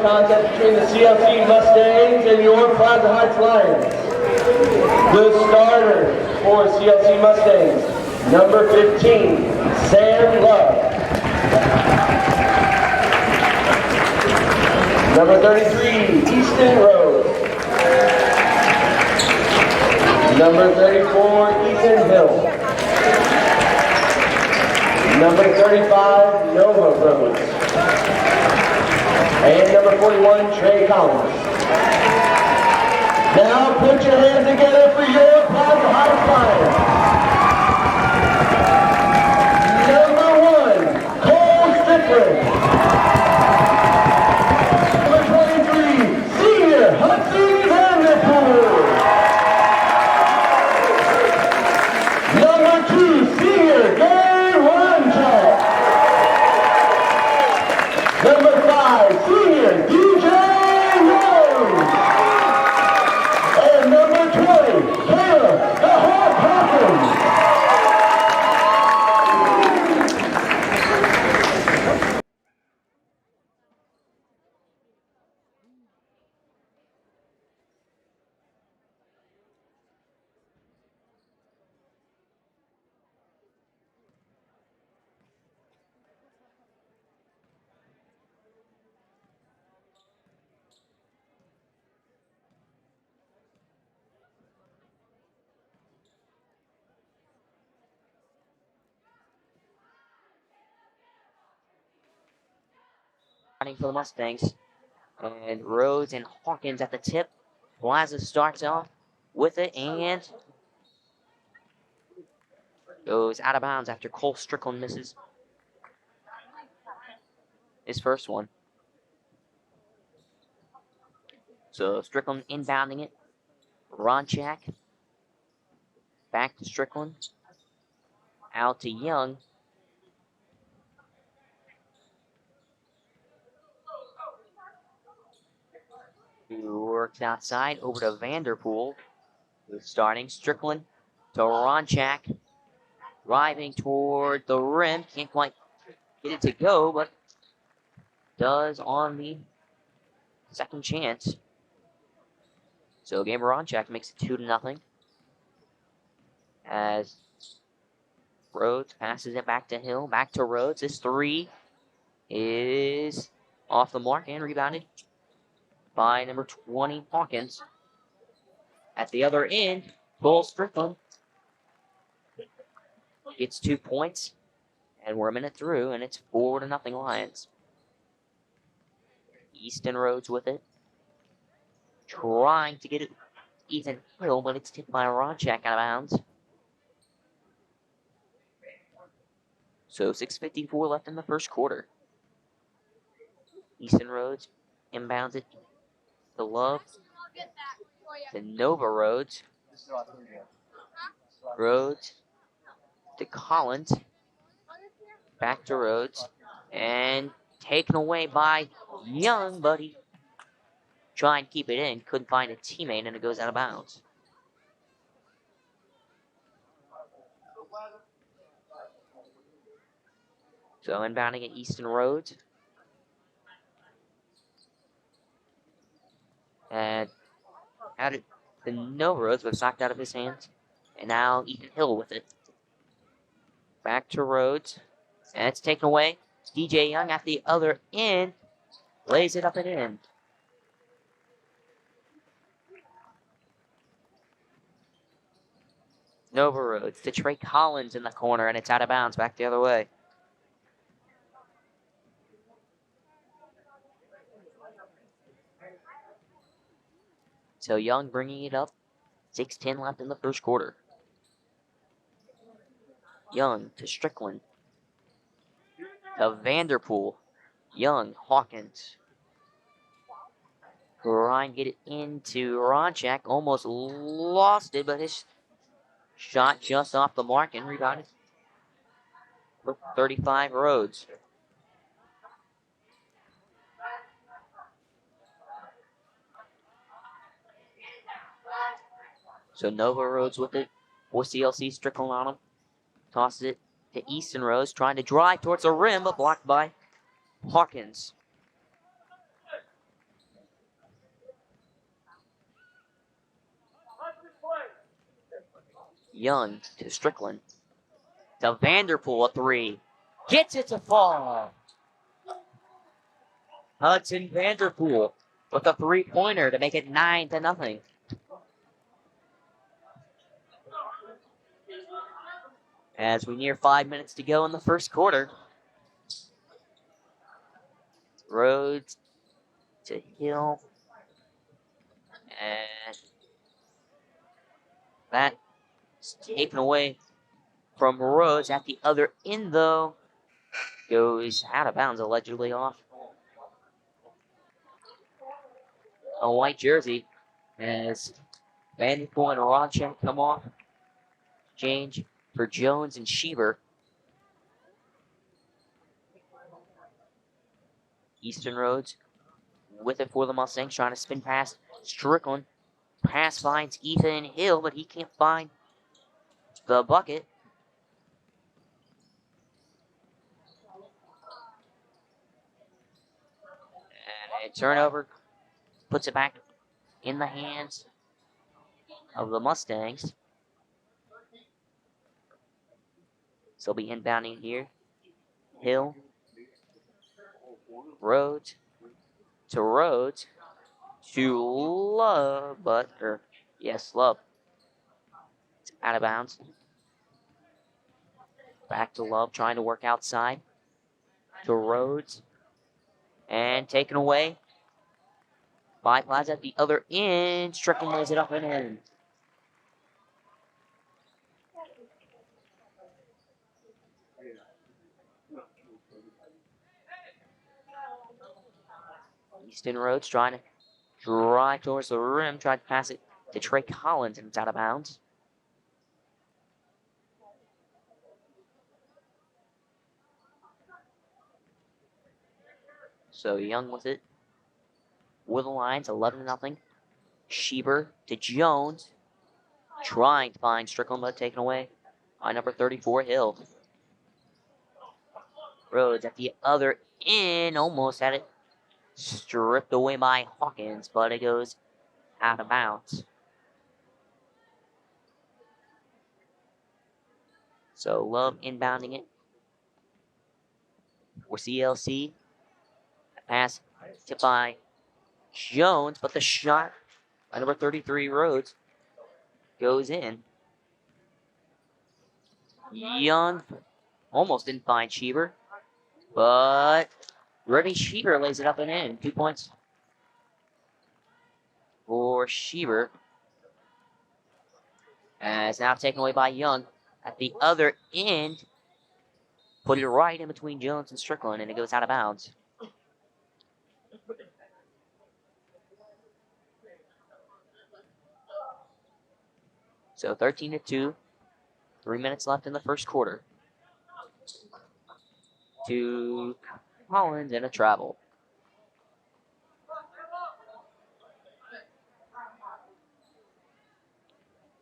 contest between the CLC Mustangs and your Plaza Heights Lions. The starters for CLC Mustangs, number 15, Sam Love. Number 33, Easton Rose. Number 34, Ethan Hill. Number 35, Nova Rose. And number 41, Trey Collins. Now put your hands together for your Plaza Heights Lions. Number 1, Cole Strickland. Number 23, Senior Hudson Vanderpool. Number 2, Senior Gary Ronchak. Number 5, Senior DJ Rose. And number 20, Taylor the Hawk Hawkins. Running for the Mustangs. And Rhodes and Hawkins at the tip. Plaza starts off with it and goes out of bounds after Cole Strickland misses his first one. So Strickland inbounding it. Ronchak. Back to Strickland. Out to Young. Who works outside over to Vanderpool. Who's starting. Strickland to Ronchak. Driving toward the rim. Can't quite get it to go, but does on the second chance. So Gamer Ronchak makes it 2-0. As Rhodes passes it back to Hill. Back to Rhodes. This three is off the mark and rebounded by number 20, Hawkins. At the other end, Cole Strickland gets 2 points. And we're a minute through, and it's 4-0 Lions. Easton Rhodes with it. Trying to get it Ethan Hill, but it's tipped by Ronchak out of bounds. So 6:54 left in the first quarter. Easton Rhodes inbounds it to Love. To Nova Rhodes. Rhodes to Collins. Back to Rhodes. And taken away by Young, but he tried to keep it in. Couldn't find a teammate, and it goes out of bounds. So inbounding at Easton Rhodes. And out it to Nova Rhodes, but knocked out of his hands. And now Ethan Hill with it. Back to Rhodes. And it's taken away. DJ Young at the other end. Lays it up and in. Nova Rhodes to Trey Collins in the corner, and it's out of bounds back the other way. So Young bringing it up. 6:10 left in the first quarter. Young to Strickland. To Vanderpool. Young, Hawkins. Trying to get it into Ronchak. Almost lost it, but his shot just off the mark and rebounded for 35 Rhodes. So Nova Rhodes with it. For CLC, Strickland on him. Tosses it to Easton Rhodes, trying to drive towards the rim, but blocked by Hawkins. Young to Strickland. To Vanderpool, a three. Gets it to fall. Hudson Vanderpool with a three-pointer to make it 9-0. As we near 5 minutes to go in the first quarter. Rhodes to Hill. And that's taken away from Rhodes at the other end, though. Goes out of bounds, allegedly off a white jersey. As Vanderpool and Ronchek come off. Change for Jones and Schieber. Eastern Rhodes with it for the Mustangs, trying to spin past Strickland. Pass finds Ethan Hill, but he can't find the bucket. And a turnover puts it back in the hands of the Mustangs. So they'll be inbounding here. Hill. Rhodes. To Rhodes. To Love, Love. It's out of bounds. Back to Love, trying to work outside. To Rhodes. And taken away by Plaza at the other end. Strickland lays it up and in. Easton Rhodes trying to drive towards the rim, tried to pass it to Trey Collins, and it's out of bounds. So Young with it. With the lines, 11-0. Schieber to Jones. Trying to find Strickland, but taken away by number 34, Hill. Rhodes at the other end, almost had it stripped away by Hawkins, but it goes out of bounds. So Love inbounding it for CLC. Pass tipped by Jones, but the shot by number 33, Rhodes, goes in. Young almost didn't find Schieber, but Remy Schieber lays it up and in. 2 points for Schieber. As now taken away by Young at the other end. Put it right in between Jones and Strickland, and it goes out of bounds. So 13-2. 3 minutes left in the first quarter. To Collins and a travel.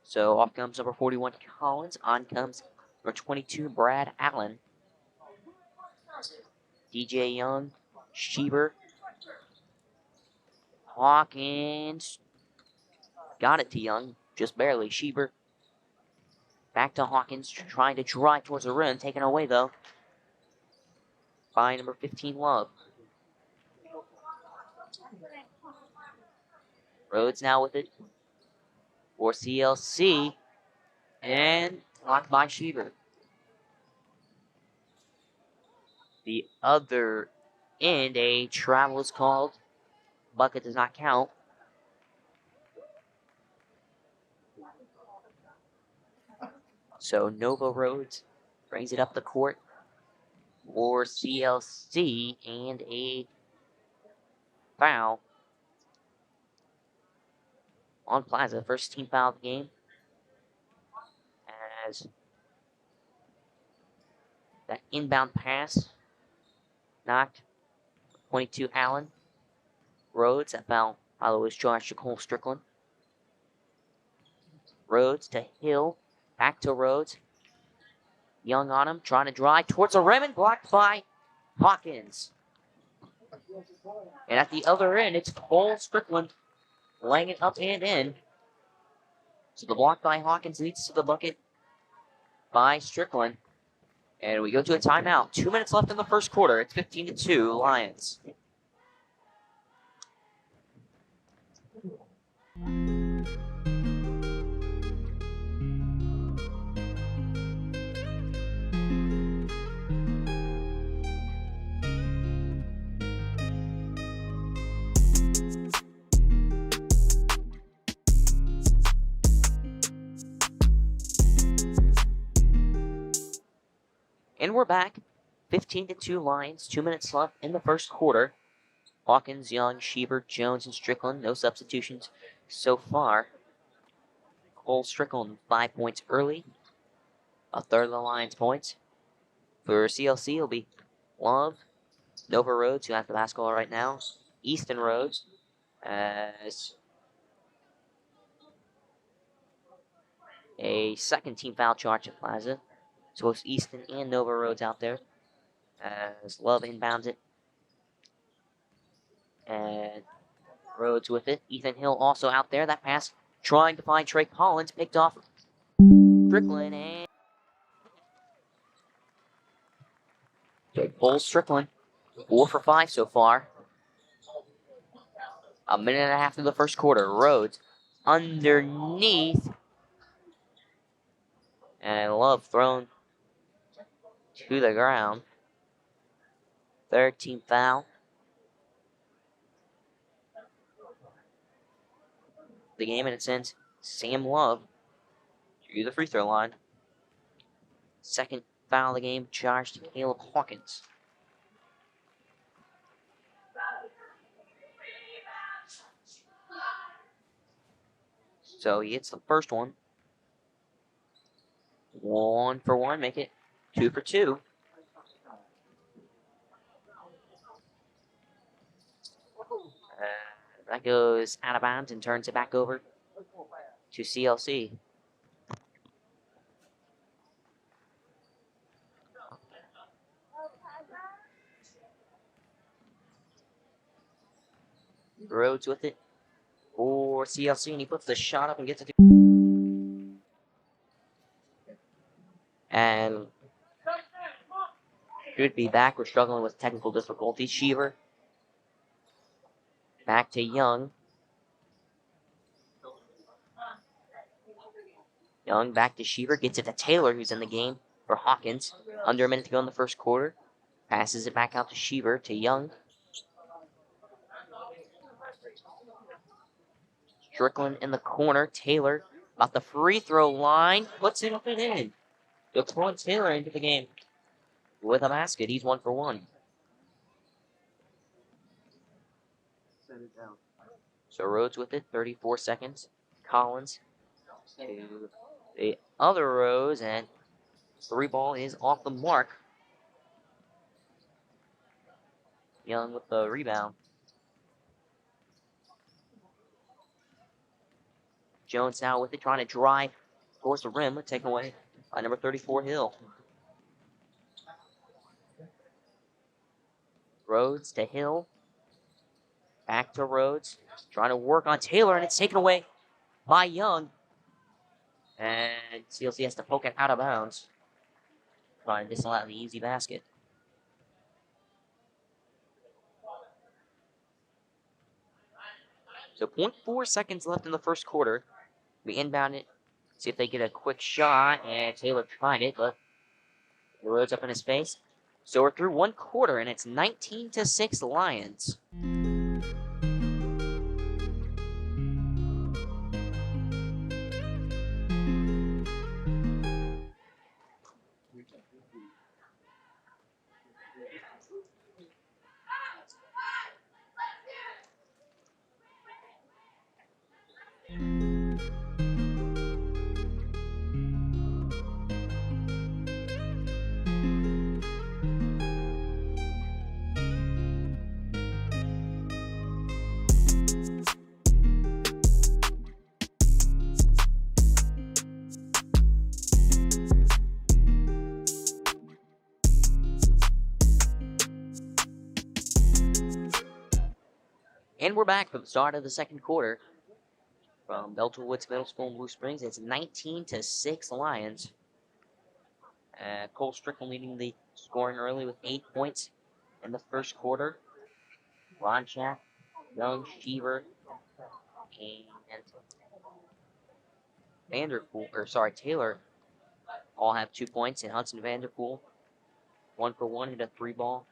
So off comes number 41, Collins. On comes number 22, Brad Allen. DJ Young, Schieber, Hawkins. Got it to Young, just barely. Schieber back to Hawkins, trying to drive towards the rim. Taken away, though, by number 15, Love. Rhodes now with it for CLC. And blocked by Schieber. The other end, a travel is called. Bucket does not count. So Nova Rhodes brings it up the court for CLC, and a foul on Plaza. First team foul of the game. As that inbound pass knocked 22 Allen. Rhodes, that foul, by the way, was charged to Cole Strickland. Rhodes to Hill. Back to Rhodes. Young on him, trying to drive towards the rim and blocked by Hawkins. And at the other end, it's Cole Strickland laying it up and in. So the block by Hawkins leads to the bucket by Strickland. And we go to a timeout. 2 minutes left in the first quarter. It's 15-2 Lions. And we're back. 15-2 Lions. 2 minutes left in the first quarter. Hawkins, Young, Schieber, Jones, and Strickland. No substitutions so far. Cole Strickland 5 points early. A third of the Lions' points. For CLC, it'll be Love, Nova Rhodes, who has the basketball right now. Easton Rhodes as a second team foul charge at Plaza. So it's Easton and Nova Rhodes out there as Love inbounds it. And Rhodes with it. Ethan Hill also out there. That pass trying to find Trey Collins. Picked off Strickland and Cole Strickland. 4 for 5 so far. A minute and a half through the first quarter. Rhodes underneath. And Love thrown to the ground. Third team foul. The game, and it sends Sam Love to the free throw line. Second foul of the game charged to Caleb Hawkins. So he hits the first one. 1 for 1, make it 2 for 2. That goes out of bounds and turns it back over to CLC. Rhodes with it for CLC, and he puts the shot up and gets it. And should be back. We're struggling with technical difficulties. Schieber back to Young. Young back to Schieber. Gets it to Taylor, who's in the game for Hawkins. Under a minute to go in the first quarter. Passes it back out to Schieber to Young. Strickland in the corner. Taylor about the free throw line. Puts it up and in. Daquan Taylor into the game with a basket. He's 1 for 1. So Rhodes with it. 34 seconds. Collins to the other Rose, and 3 ball is off the mark. Young with the rebound. Jones now with it, trying to drive towards the rim, taken away by number 34, Hill. Rhodes to Hill. Back to Rhodes. Trying to work on Taylor, and it's taken away by Young. And CLC has to poke it out of bounds. Trying to disallow the easy basket. So 0.4 seconds left in the first quarter. We inbound it. See if they get a quick shot. And Taylor tried it, but the Rhodes up in his face. So we're through 1 quarter, and it's 19-6 Lions. And we're back for the start of the second quarter. From Belton Woods Middle School in Blue Springs, it's 19-6 Lions. Cole Strickland leading the scoring early with 8 points in the first quarter. Ronchak, Young, Sheaver, and Taylor all have 2 points, and Hudson Vanderpool, 1 for 1, hit a 3-ball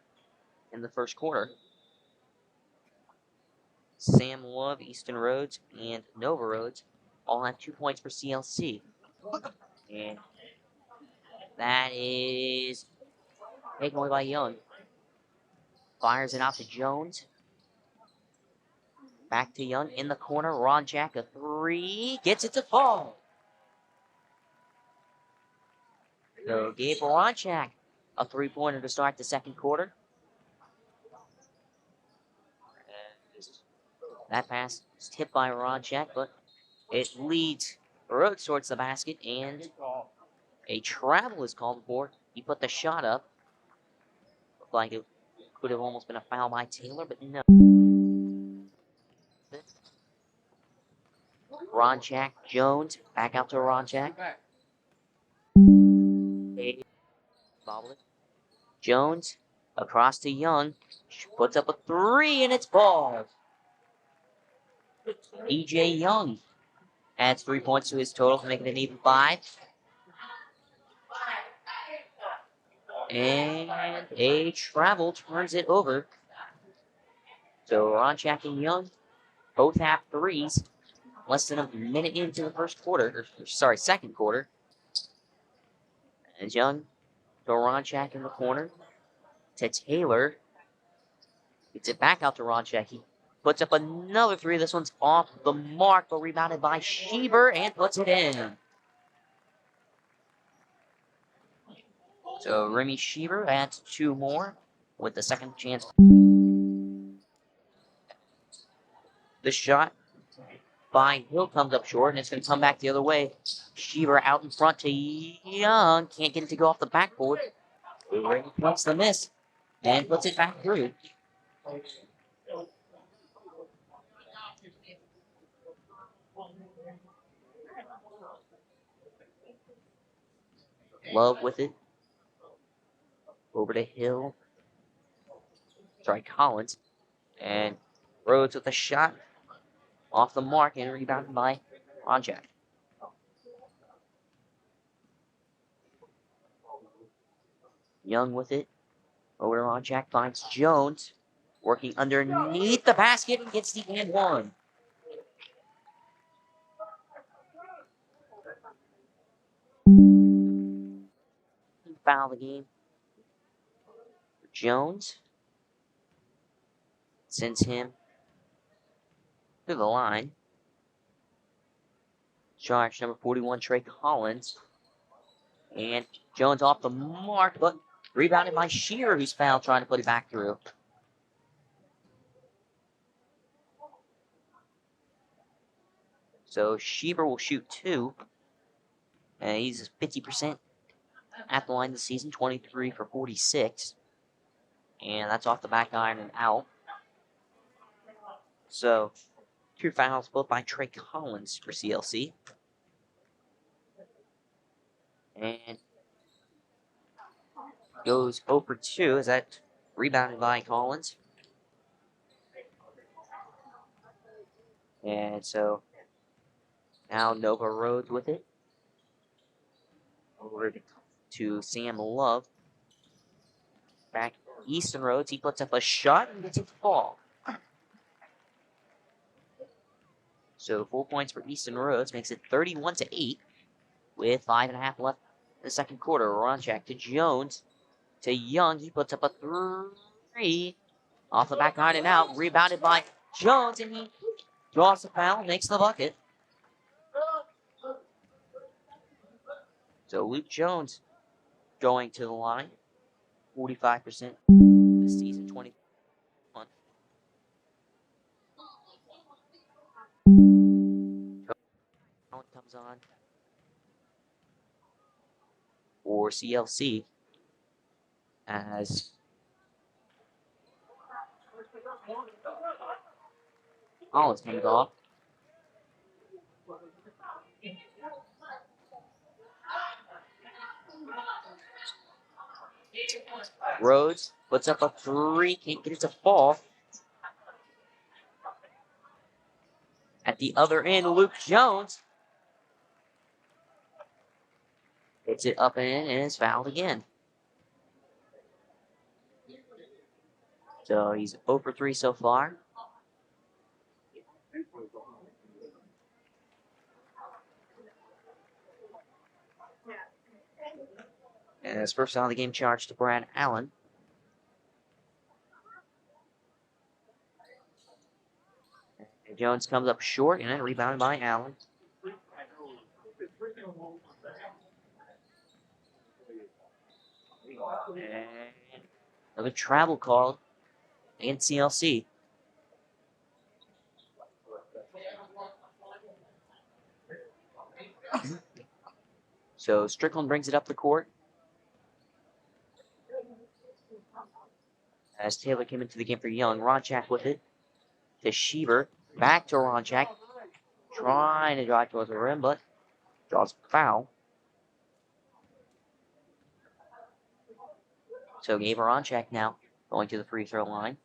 in the first quarter. Sam Love, Easton Rhodes, and Nova Rhodes all have 2 points for CLC. And that is taken away by Young. Fires it out to Jones. Back to Young in the corner. Ronchak, a 3. Gets it to fall. So Gabe Ronchak, a 3-pointer to start the second quarter. And that pass is tipped by Ronchak, but it leads Rhodes towards the basket, and a travel is called for. He put the shot up. Looked like it could have almost been a foul by Taylor, but no. Ronchak, Jones, back out to Ronchak. Bobble it. Jones, across to Young. Puts up a 3, and it's ball. E.J. Young adds 3 points to his total, making it an even 5. And a travel turns it over. So Ronchak and Young both have 3s. Less than a minute into the second quarter. And Young to Ronchak in the corner. To Taylor. Gets it back out to Ronchak. He puts up another 3. This one's off the mark, but rebounded by Sheaver and puts it in. So Remy Sheaver adds 2 more with the second chance. The shot by Hill comes up short, and it's going to come back the other way. Sheaver out in front to Young. Can't get it to go off the backboard. Remy wants the miss and puts it back through. Love with it. Over to Hill. Collins. And Rhodes with a shot off the mark and rebounded by Ronchak. Young with it. Over to Ronchak. Finds Jones. Working underneath the basket and gets the and 1. Foul the game. Jones sends him to the line. Charge number 41, Trey Collins. And Jones off the mark, but rebounded by Shearer, who's fouled, trying to put it back through. So Shearer will shoot 2. And he's 50% at the line this season, 23 for 46. And that's off the back iron and out. So 2 fouls, both by Trey Collins for CLC. And goes 0 for 2 as that rebounded by Collins. And so now Nova Rhodes with it. Over to Sam Love. Back Easton Rhodes. He puts up a shot and gets it to fall. So 4 points for Easton Rhodes makes it 31-8 with 5.5 left in the second quarter. Ronchak to Jones. To Young. He puts up a 3. Off the back iron and out. Rebounded by Jones, and he draws the foul, makes the bucket. So Luke Jones going to the line. 45% this season, 21. Comes on for CLC as Collins comes off. Rhodes puts up a three, can't get it to fall. At the other end, Luke Jones hits it up and in and is fouled again. So he's 0 for 3 so far. And his first foul of the game charged to Brad Allen. And Jones comes up short and then rebounded by Allen. And another travel call against CLC. So Strickland brings it up the court. As Taylor came into the game for Young, Ronchak with it to Sheever. Back to Ronchak. Trying to drive towards the rim, but draws a foul. So Gabe Ronchak now going to the free throw line.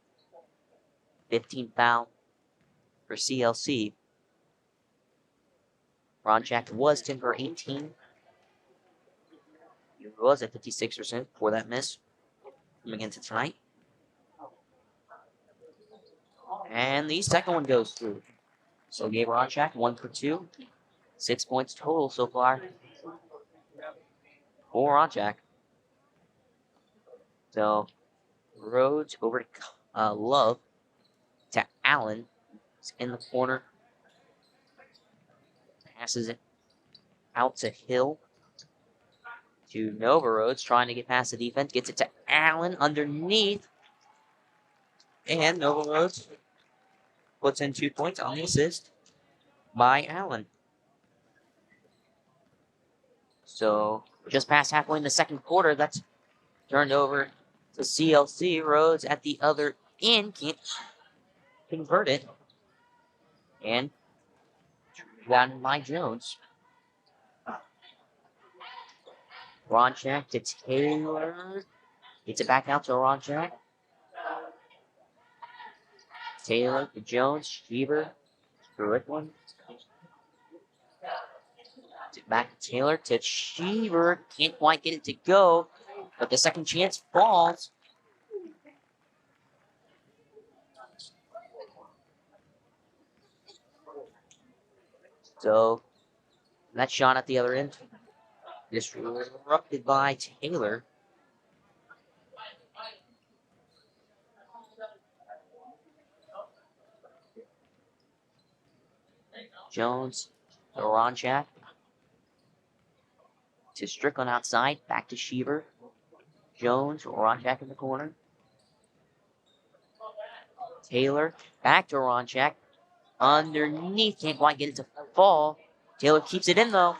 15 foul for CLC. Ronchak was 10 for 18. He was at 56% for that miss coming into tonight. And the second one goes through. So Gabe Ronchak, 1 for 2. 6 points total so far for Ronchak. So Rhodes over to Love to Allen. He's in the corner. Passes it out to Hill. To Nova Rhodes, trying to get past the defense. Gets it to Allen underneath. And Nova Rhodes puts in 2 points on the assist by Allen. So just past halfway in the second quarter, that's turned over to CLC. Rhodes at the other end can't convert it. And down by Jones. Ronchak to Taylor. Gets it back out to Ronchak. Taylor to Jones. Sheever. Strickland. Back to Taylor to Sheever. Can't quite get it to go. But the second chance falls. So that shot at the other end. Disrupted by Taylor. Jones to Ronchak. To Strickland outside. Back to Sheever. Jones, Ronchak in the corner. Taylor, back to Ronchak. Underneath, can't quite get it to fall. Taylor keeps it in though.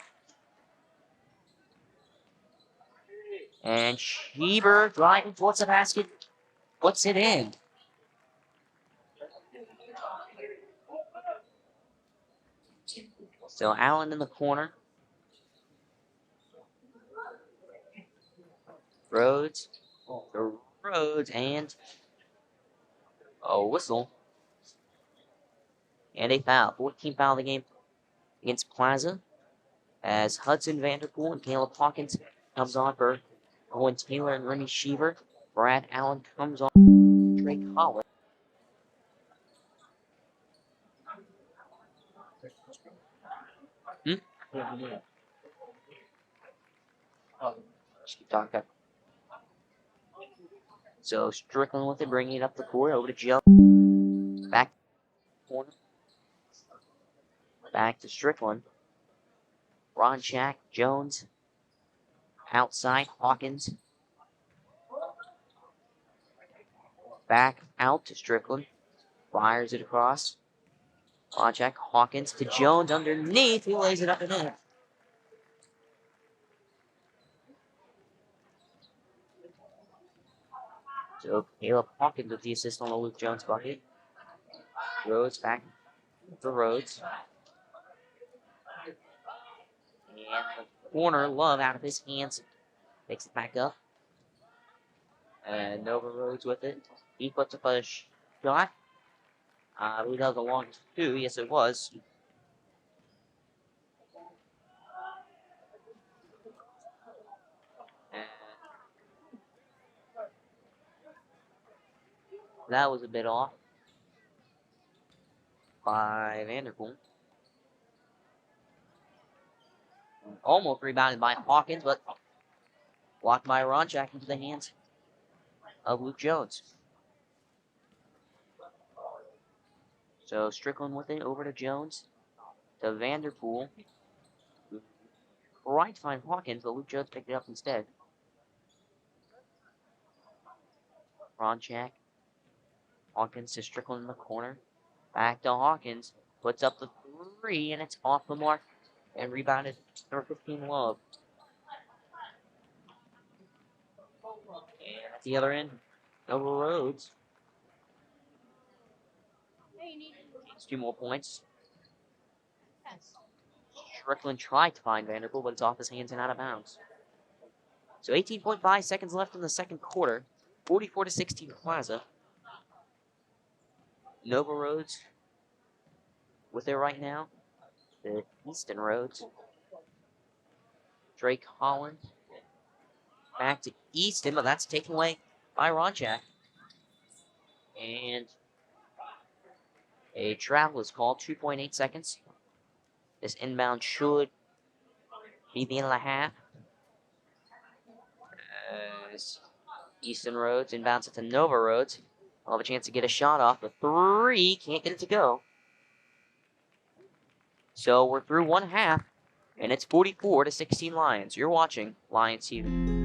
And Sheever driving towards the basket. Puts it in. So Allen in the corner. Rhodes. And a whistle. And a foul. 14th foul of the game against Plaza. As Hudson Vanderpool and Caleb Hawkins comes on for Owen Taylor and Remy Sheever. Brad Allen comes on for Trey Collins. Just keep talking. So Strickland with it, bringing it up the court over to Joe. Back corner. Back to Strickland. Ronchak, Jones. Outside, Hawkins. Back out to Strickland. Fires it across. Ronchak, Hawkins to Jones underneath. He lays it up and in. So Caleb Hawkins with the assist on the Luke Jones bucket. Rhodes back for Rhodes. And the corner, Love out of his hands. Picks it back up. And Nova Rhodes with it. He puts up a shot. I believe that was a long two. Yes, it was. And that was a bit off by Vanderpool. Almost rebounded by Hawkins, but blocked by Ronchak into the hands of Luke Jones. So Strickland with it over to Jones. To Vanderpool. Tried to find Hawkins, but Luke Jones picked it up instead. Ronchak. Hawkins to Strickland in the corner. Back to Hawkins. Puts up the three, and it's off the mark. And rebounded number 15 Love. And at the other end, Nova Rhodes. It's 2 more points. Strickland tried to find Vanderpool, but it's off his hands and out of bounds. So 18.5 seconds left in the second quarter. 44-16 Plaza. Nova Rhodes with it right now. The Easton Rhodes. Drake Holland. Back to Easton, but that's taken away by Ronchak. And a travel is called. 2.8 seconds. This inbound should be the end of the half. As Easton Rhodes inbounds it to Nova Rhodes. I'll have a chance to get a shot off. The three, can't get it to go. So we're through one half, and it's 44-16 Lions. You're watching Lions TV.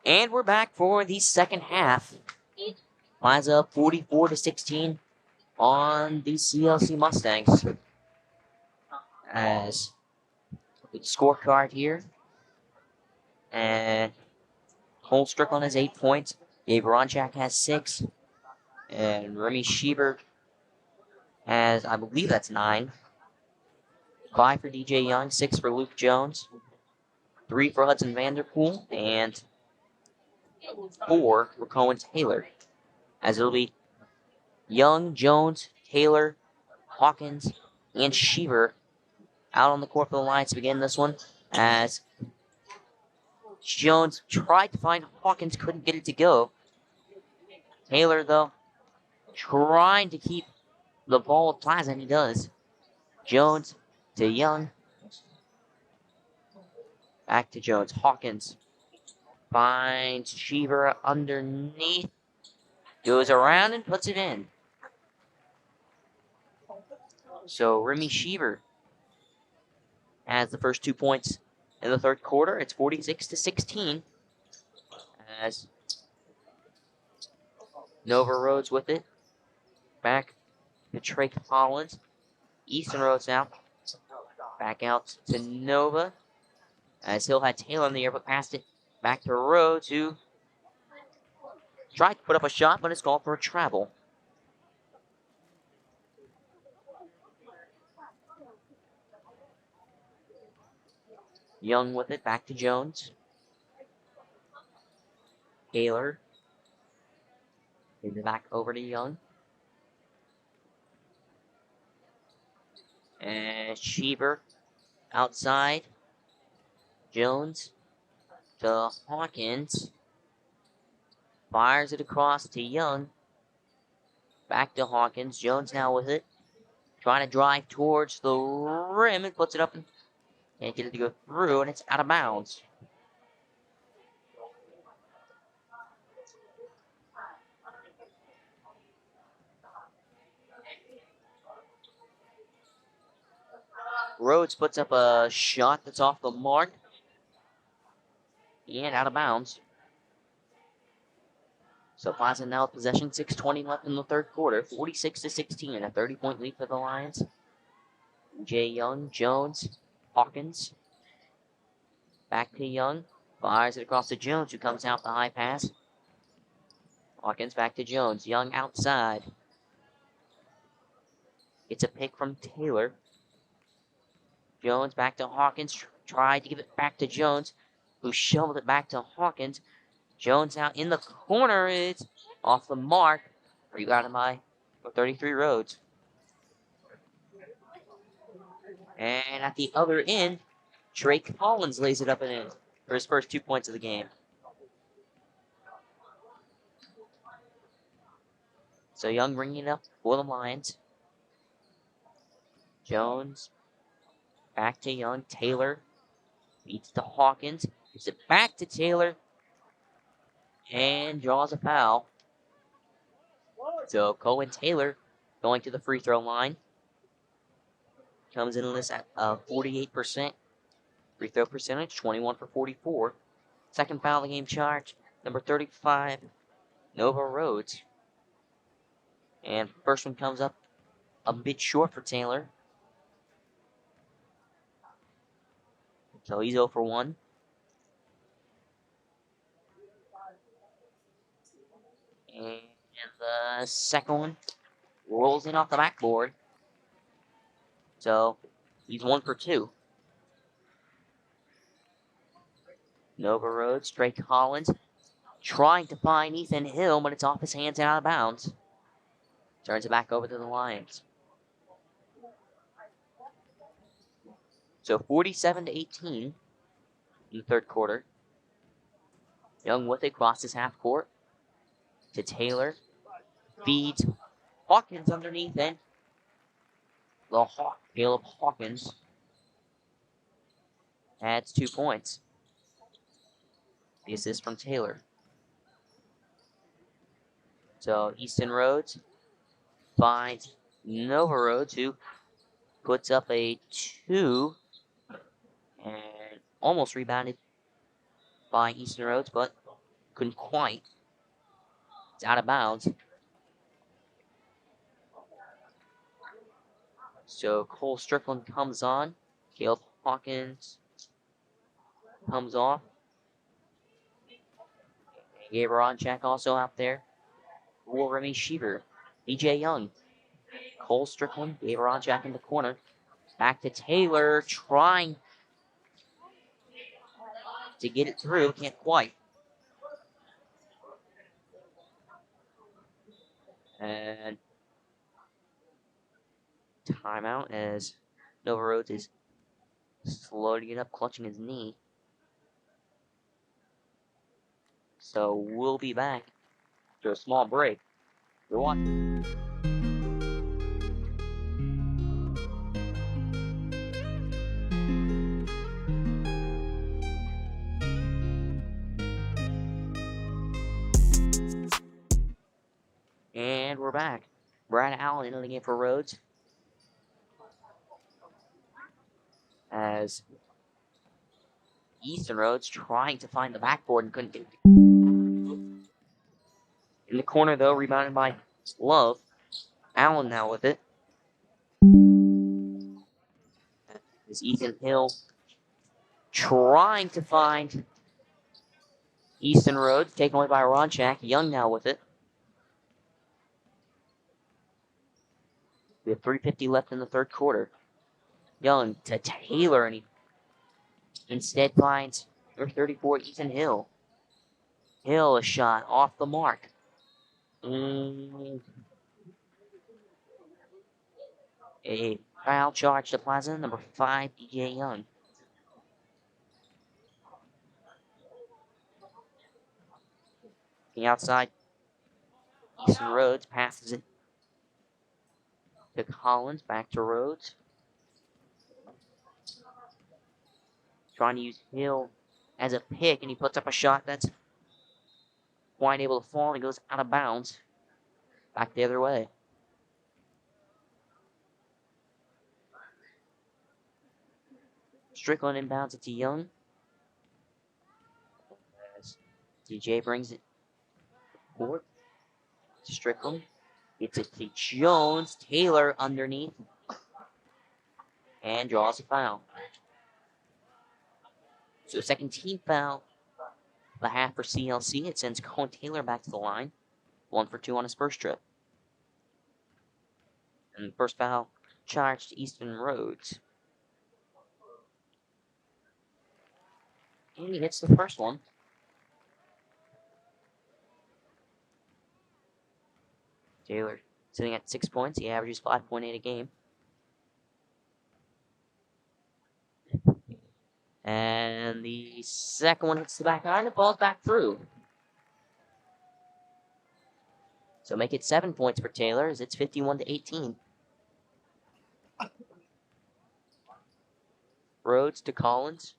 And we're back for the second half. Plaza 44-16 on the CLC Mustangs. As the scorecard here. And Cole Strickland has 8 points. Gabe Ronchak has 6. And Remy Schieber has, I believe that's 9. 5 for DJ Young, 6 for Luke Jones, 3 for Hudson Vanderpool, and 4 for Cohen Taylor. as it'll be Young, Jones, Taylor, Hawkins, and Sheaver out on the court for the Lions to begin this one, as Jones tried to find Hawkins, couldn't get it to go. Taylor, though, trying to keep the ball with Plaza, and he does. Jones to Young. Back to Jones. Hawkins finds Sheaver underneath. Goes around and puts it in. So Remy Sheaver has the first 2 points in the third quarter. It's 46-16. As Nova Rhodes with it. Back to Trey Collins. Easton Rhodes now. Back out to Nova. As Hill had Taylor in the air, but passed it back to Rhodes, who tried to put up a shot, but it's called for a travel. Young with it, back to Jones. Taylor. Gives it back over to Young. And Sheaver outside. Jones to Hawkins. Fires it across to Young. Back to Hawkins. Jones now with it. Trying to drive towards the rim and puts it up and can't get it to go through, and it's out of bounds. Rhodes puts up a shot that's off the mark and out of bounds. So Plaza now with possession, 6:20 left in the third quarter, 46-16, a 30-point lead for the Lions. Jay Young, Jones, Hawkins. Back to Young, fires it across to Jones, who comes out the high pass. Hawkins back to Jones, Young outside. Gets a pick from Taylor. Jones back to Hawkins, tried to give it back to Jones, who shoveled it back to Hawkins. Jones out in the corner, it's off the mark. Rebounded by 33 Rhodes. And at the other end, Drake Collins lays it up and in for his first 2 points of the game. So Young bringing it up for the Lions. Jones back to Young. Taylor beats to Hawkins. Gives it back to Taylor. And draws a foul. So Cohen Taylor going to the free throw line. Comes in this at 48% free throw percentage, 21 for 44. Second foul of the game charged, number 35, Nova Rhodes. And first one comes up a bit short for Taylor. So he's 0 for 1. And the second one rolls in off the backboard. So he's 1 for 2. Nova Rhodes, Drake Collins, trying to find Ethan Hill, but it's off his hands and out of bounds. Turns it back over to the Lions. So 47-18 in the third quarter. Young with it, crosses half court to Taylor. Feeds Hawkins underneath, and the Hawk, Caleb Hawkins, adds 2 points. The assist from Taylor. So Easton Rhodes finds Nova Rhodes, who puts up a 2 and almost rebounded by Easton Rhodes, but couldn't quite. It's out of bounds. So Cole Strickland comes on. Caleb Hawkins comes off. Gabriel Onchak also out there. For Remy Sheaver. DJ Young. Cole Strickland. Gabriel Onchak in the corner. Back to Taylor. Trying to get it through. Can't quite. And timeout as Nova Rhodes is slowly getting up, clutching his knee. So we'll be back after a small break. You're watching. And we're back. Brad Allen into the game for Rhodes. As Easton Rhodes trying to find the backboard and couldn't get it. In the corner, though, rebounded by Love. Allen now with it. As Ethan Hill trying to find Easton Rhodes, taken away by Ronchak. Young now with it. We have 3:50 left in the third quarter. Young to Taylor, and he instead finds number 34, Ethan Hill. Hill, a shot off the mark. A foul charge to Plaza, number 5, DJ Young. The outside, Easton Rhodes passes it to Collins, back to Rhodes. Trying to use Hill as a pick, and he puts up a shot that's quite able to fall, and he goes out of bounds. Back the other way. Strickland inbounds it to Young. As DJ brings it forward. Strickland gets it to Jones. Taylor underneath. And draws a foul. So second team foul. The half for CLC. It sends Cohen Taylor back to the line. 1 for 2 on his first trip. And the first foul charged to Easton Rhodes. And he hits the first one. Taylor sitting at 6 points. He averages 5.8 a game. And the second one hits the back iron and falls back through. So make it 7 points for Taylor as it's 51-18. Rhodes to Collins.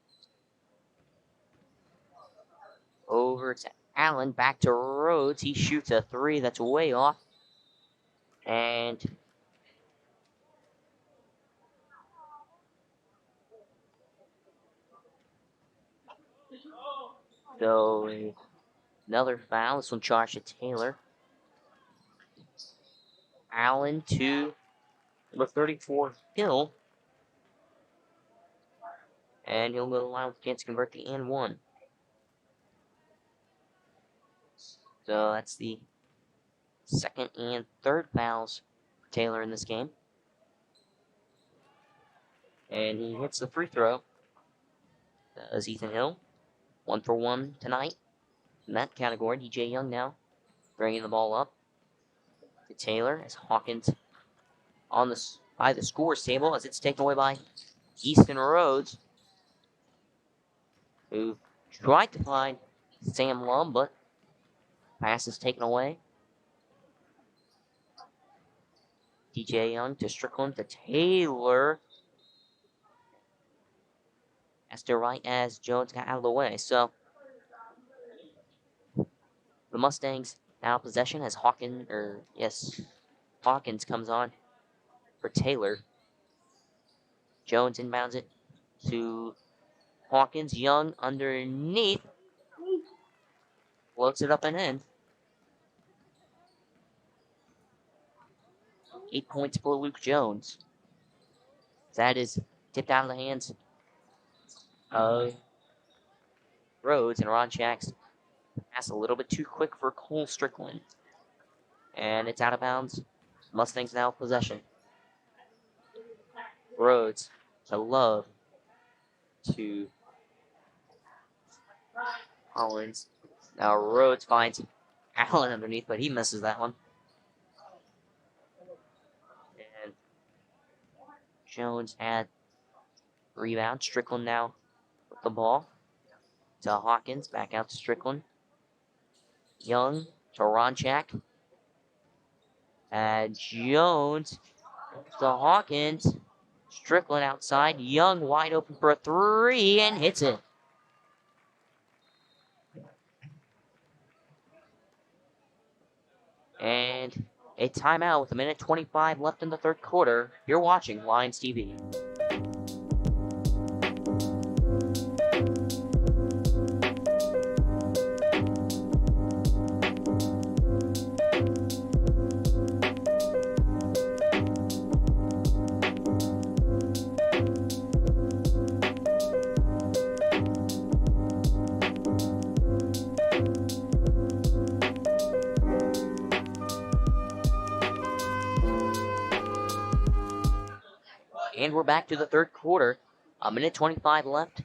Over to Allen. Back to Rhodes. He shoots a 3 that's way off. And so another foul. This one charged to Taylor. Allen to number 34, Hill. And he'll go to the line with a chance to convert the and 1. So that's the second and third fouls for Taylor in this game. And he hits the free throw. Does Ethan Hill. 1 for 1 tonight in that category. DJ Young now bringing the ball up to Taylor as Hawkins on by the scores table as it's taken away by Easton Rhodes, who tried to find Sam Lum, but pass is taken away. DJ Young to Strickland to Taylor. As to right as Jones got out of the way. So the Mustangs now possession as Hawkins comes on for Taylor. Jones inbounds it to Hawkins. Young underneath. Floats it up and in. 8 points for Luke Jones. That is tipped out of the hands of Rhodes, and Ron Shack's pass a little bit too quick for Cole Strickland. And it's out of bounds. Mustangs now possession. Rhodes to Love to Collins. Now Rhodes finds Allen underneath, but he misses that one. Jones had rebound. Strickland now with the ball to Hawkins. Back out to Strickland. Young to Ronchak. Jones to Hawkins. Strickland outside. Young wide open for a three and hits it. And a timeout with 1:25 left in the third quarter. You're watching Lions TV. And we're back to the third quarter. 1:25 left.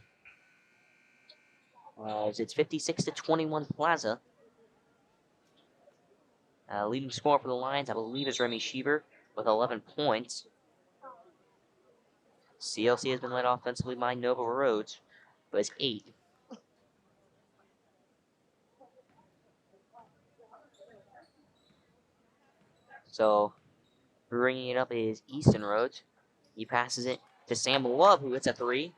As it's 56-21 Plaza. Leading scorer for the Lions, I believe, is Remy Sheever with 11 points. CLC has been led offensively by Nova Rhodes, who has 8. So, bringing it up is Easton Rhodes. He passes it to Sam Love, who hits a 3.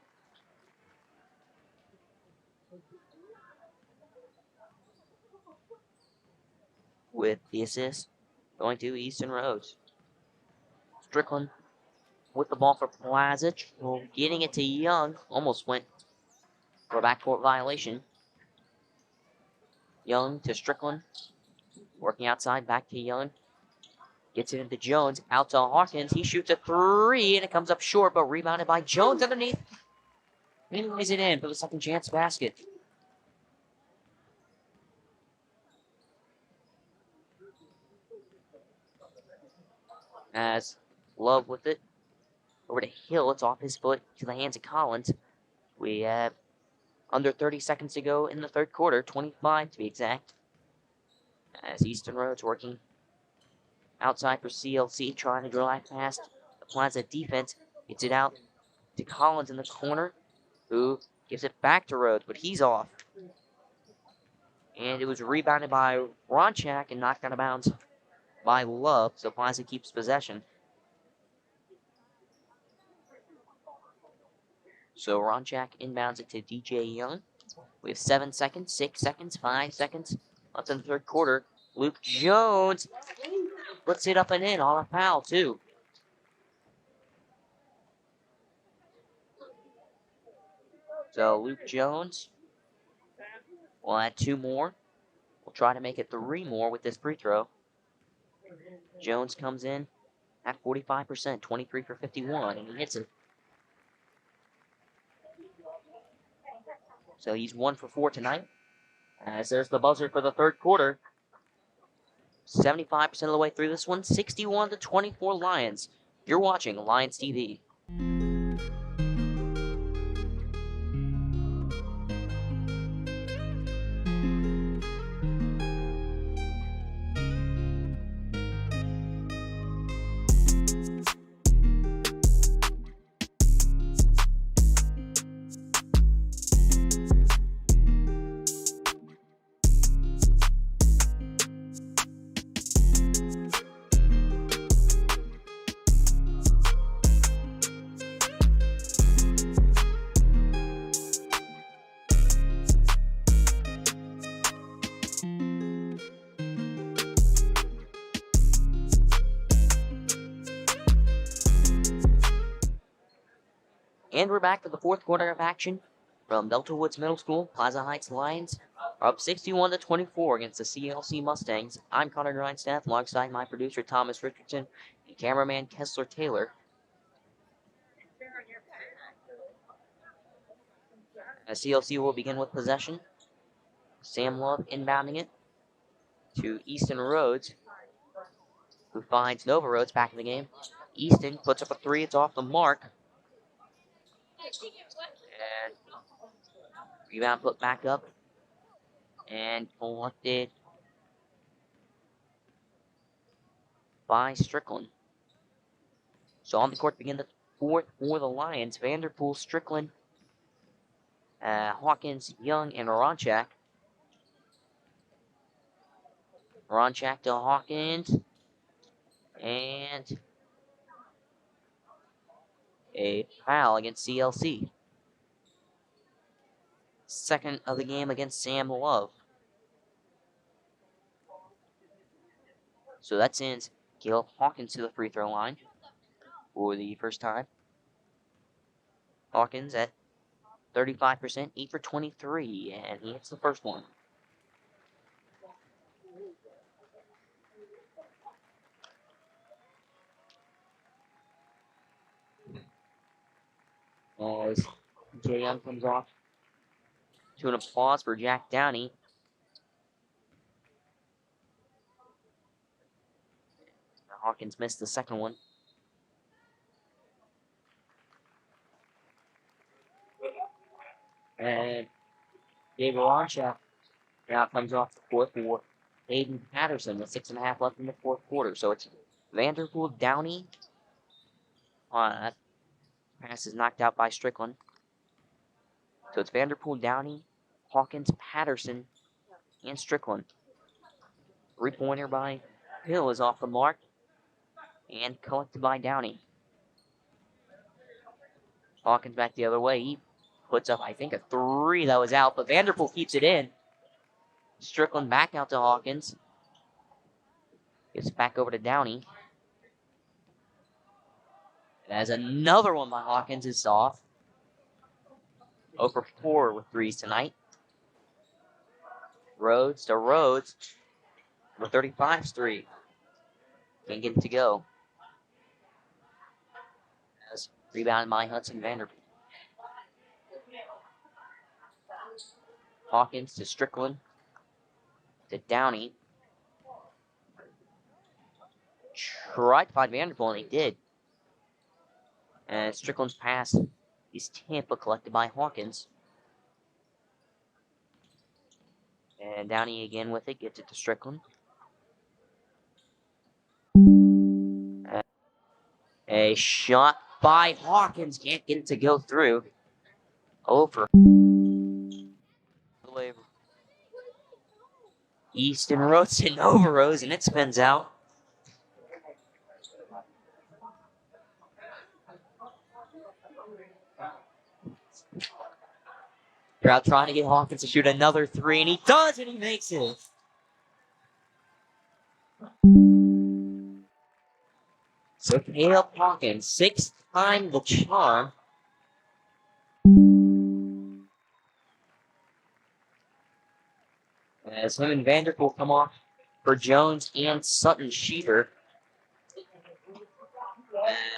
With the assist going to Easton Rhodes. Strickland with the ball for Plaza, getting it to Young. Almost went for a backcourt violation. Young to Strickland. Working outside, back to Young. Gets it into Jones, out to Hawkins. He shoots a 3, and it comes up short, but rebounded by Jones underneath. And he lays it in for the second chance basket. As Love with it. Over to Hill. It's off his foot to the hands of Collins. We have under 30 seconds to go in the third quarter. 25 to be exact. As Easton Rhodes working outside for CLC, trying to drive past the Plaza defense. Gets it out to Collins in the corner, who gives it back to Rhodes, but he's off. And it was rebounded by Ronchak and knocked out of bounds by Love, so Plaza keeps possession. So Ronchak inbounds it to DJ Young. We have 7 seconds, 6 seconds, 5 seconds left in the third quarter. Luke Jones puts it up and in on a foul, too. So Luke Jones will add 2 more. We'll try to make it 3 more with this free throw. Jones comes in at 45%, 23 for 51, and he hits it. So he's 1 for 4 tonight. As there's the buzzer for the third quarter. 75% of the way through this one, 61-24 Lions. You're watching Lions TV. And we're back for the fourth quarter of action from Delta Woods Middle School. Plaza Heights Lions are up 61-24 against the CLC Mustangs. I'm Connor Grindstaff alongside my producer Thomas Richardson and cameraman Kessler Taylor. As CLC will begin with possession. Sam Love inbounding it to Easton Rhodes, who finds Nova Rhodes back in the game. Easton puts up a 3. It's off the mark. And rebound put back up and collected by Strickland. So on the court to begin the fourth for the Lions. Vanderpool, Strickland, Hawkins, Young, and Ronchak. Ronchak to Hawkins. And a foul against CLC. Second of the game against Sam Love. So that sends Caleb Hawkins to the free throw line for the first time. Hawkins at 35%, 8 for 23, and he hits the first one. As Jay Young comes off to an applause for Jack Downey. Hawkins missed the second one. And David Ronchak now comes off the court for Aiden Patterson with 6.5 left in the fourth quarter. So it's Vanderpool, Downey. That pass is knocked out by Strickland. So it's Vanderpool, Downey, Hawkins, Patterson, and Strickland. Three-pointer by Hill is off the mark and collected by Downey. Hawkins back the other way. He puts up, I think, a three that was out, but Vanderpool keeps it in. Strickland back out to Hawkins. Gets back over to Downey. As another one by Hawkins is off. 0 for 4 with threes tonight. Rhodes to Rhodes. Number 35's three. Can't get it to go. As rebounded by Hudson Vanderpool. Hawkins to Strickland. To Downey. Tried to find Vanderpool, and he did. And Strickland's pass is Tampa collected by Hawkins. And Downey again with it, gets it to Strickland. A shot by Hawkins, can't get it to go through. Over. Easton Rhodes and Overrose, and it spins out. Crowd trying to get Hawkins to shoot another three, and he does, and he makes it. So Caleb Hawkins, 6th time the charm. As him and Vanderpool come off for Jones and Sutton Sheeter.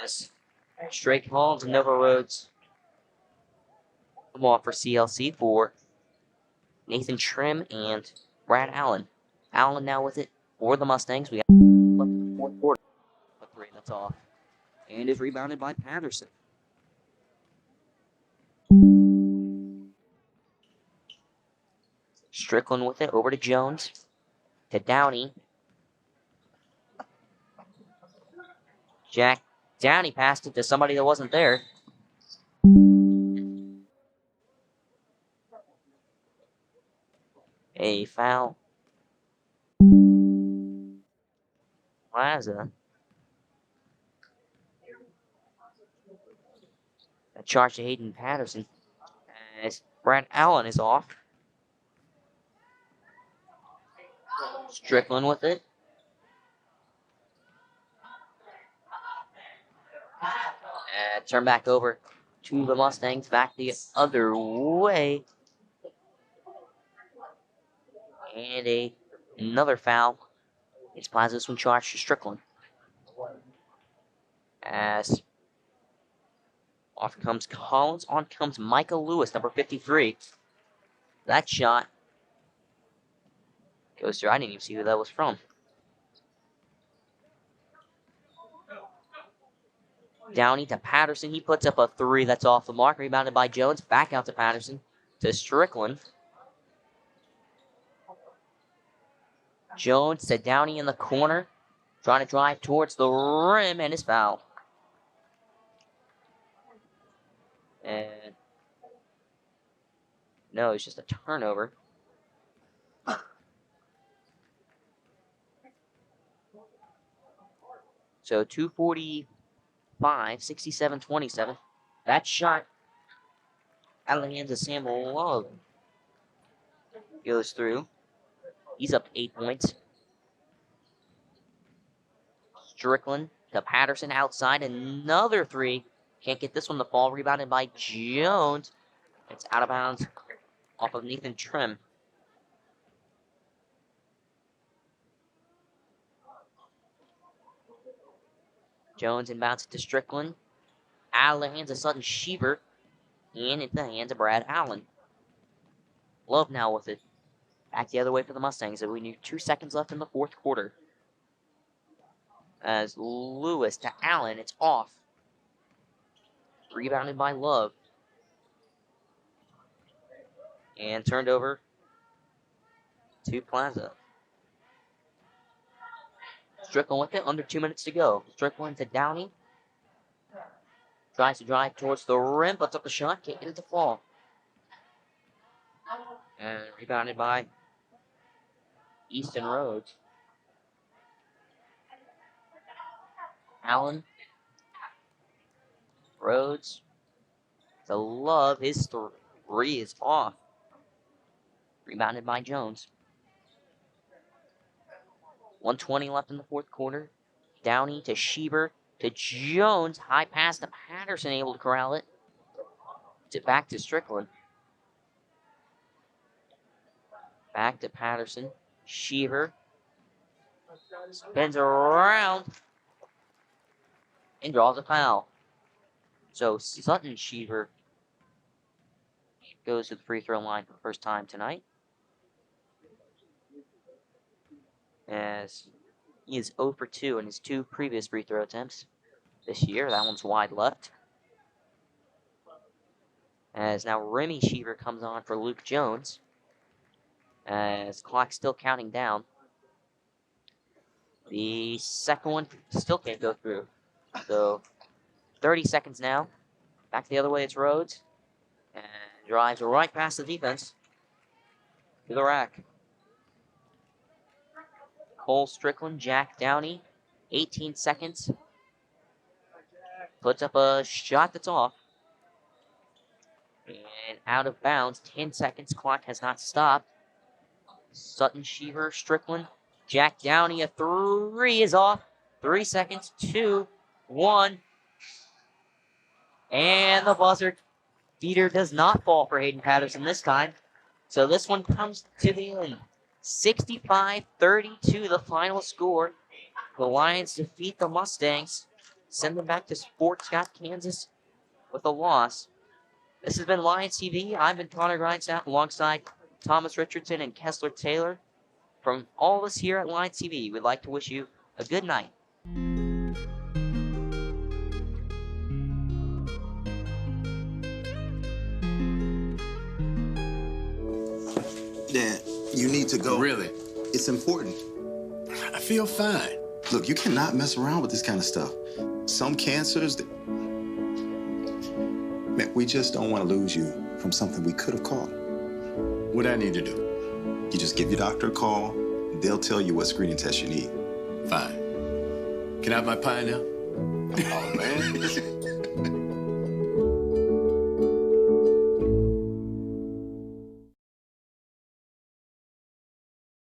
As Drake Collins and Nova Rhodes come off for CLC for Nathan Trim and Brad Allen. Allen now with it for the Mustangs. We got left in the fourth quarter. A three, that's off. And is rebounded by Patterson. Strickland with it over to Jones. To Downey. Jack Downey passed it to somebody that wasn't there. A foul. Plaza. A charge to Hayden Patterson. As Brad Allen is off. Strickland with it. Turn back over to the Mustangs. Back the other way. And another foul. It's Plaza this one charged to Strickland. As off comes Collins. On comes Michael Lewis, number 53. That shot goes through. I didn't even see who that was from. Downey to Patterson. He puts up a three that's off the mark. Rebounded by Jones. Back out to Patterson. To Strickland. Jones to Downey in the corner. Trying to drive towards the rim and is fouled. And no, it's just a turnover. So 2:45, 67-27. That shot out of the hands of Sam Love goes through. He's up 8 points. Strickland to Patterson outside. Another three. Can't get this one to fall. Rebounded by Jones. It's out of bounds off of Nathan Trim. Jones inbounds it to Strickland. Out of the hands of Sutton Sheever. And into the hands of Brad Allen. Love now with it. Back the other way for the Mustangs. So we need 2 seconds left in the fourth quarter. As Lewis to Allen. It's off. Rebounded by Love. And turned over to Plaza. Strickland with it. Under 2 minutes to go. Strickland to Downey. Tries to drive towards the rim, but took the shot. Can't get it to fall. And rebounded by Easton Rhodes. Allen. Rhodes. To Love. His three is off. Rebounded by Jones. 1:20 left in the fourth quarter. Downey to Sheever to Jones. High pass to Patterson, able to corral it. Back to Strickland. Back to Patterson. Sheever spins around and draws a foul. So Sutton Sheever goes to the free throw line for the first time tonight. As he is 0 for 2 in his 2 previous free throw attempts this year. That one's wide left. As now Remy Sheever comes on for Luke Jones. As clock still counting down. The second one still can't go through. So 30 seconds now. Back the other way, it's Rhodes. And drives right past the defense to the rack. Cole Strickland, Jack Downey, 18 seconds. Puts up a shot that's off. And out of bounds, 10 seconds. Clock has not stopped. Sutton Sheever, Strickland, Jack Downey, a three is off. 3 seconds, 2, 1. And the buzzer beater does not fall for Hayden Patterson this time. So this one comes to the end. 65-32, the final score. The Lions defeat the Mustangs. Send them back to Fort Scott, Kansas with a loss. This has been Lions TV. I've been Connor Grindstaff alongside Thomas Richardson and Kessler Taylor. From all of us here at Lions TV, we'd like to wish you a good night. Dad, you need to go. Really? It's important. I feel fine. Look, you cannot mess around with this kind of stuff. Some cancers, man, we just don't want to lose you from something we could have caught. What I need to do? You just give your doctor a call. They'll tell you what screening test you need. Fine. Can I have my pie now? Oh, man.